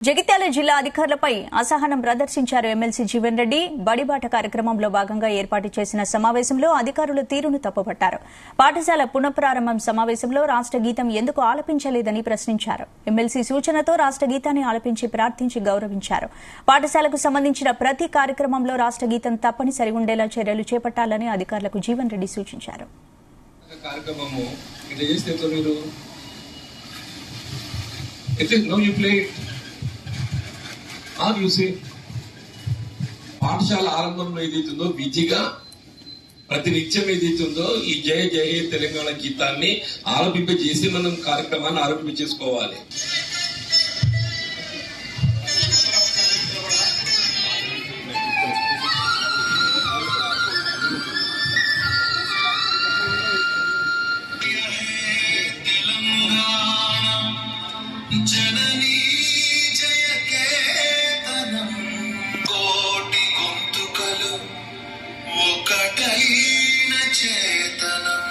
జగిత్యాల జిల్లా అధికారులపై అసహనం ప్రదర్శించారు ఎమ్మెల్సీ జీవన్ రెడ్డి. బడిబాట కార్యక్రమంలో భాగంగా ఏర్పాటు చేసిన సమావేశంలో అధికారులు తీరును తప్పుపట్టారు. పాఠశాల పునఃప్రారంభం సమావేశంలో రాష్ట్ర గీతం ఎందుకు ఆలపించలేదని ప్రశ్నించారు. ఎమ్మెల్సీ సూచనతో రాష్ట్ర గీతాన్ని ఆలపించి ప్రార్థించి గౌరవించారు. పాఠశాలకు సంబంధించిన ప్రతి కార్యక్రమంలో రాష్ట్ర గీతం తప్పనిసరి ఉండేలా చర్యలు చేపట్టాలని అధికారులకు జీవన్ రెడ్డి సూచించారు. పాఠశాల ఆరంభంలో ఏదైతుందో విధిగా ప్రతినిత్యం ఏదైతుందో ఈ జయ జయ తెలంగాణ గీతాన్ని ఆలపింపజేసి మనం కార్యక్రమాన్ని ఆరంభించేసుకోవాలి. జననీ కోటి గొంతుకలు ఒకటైన చేతనం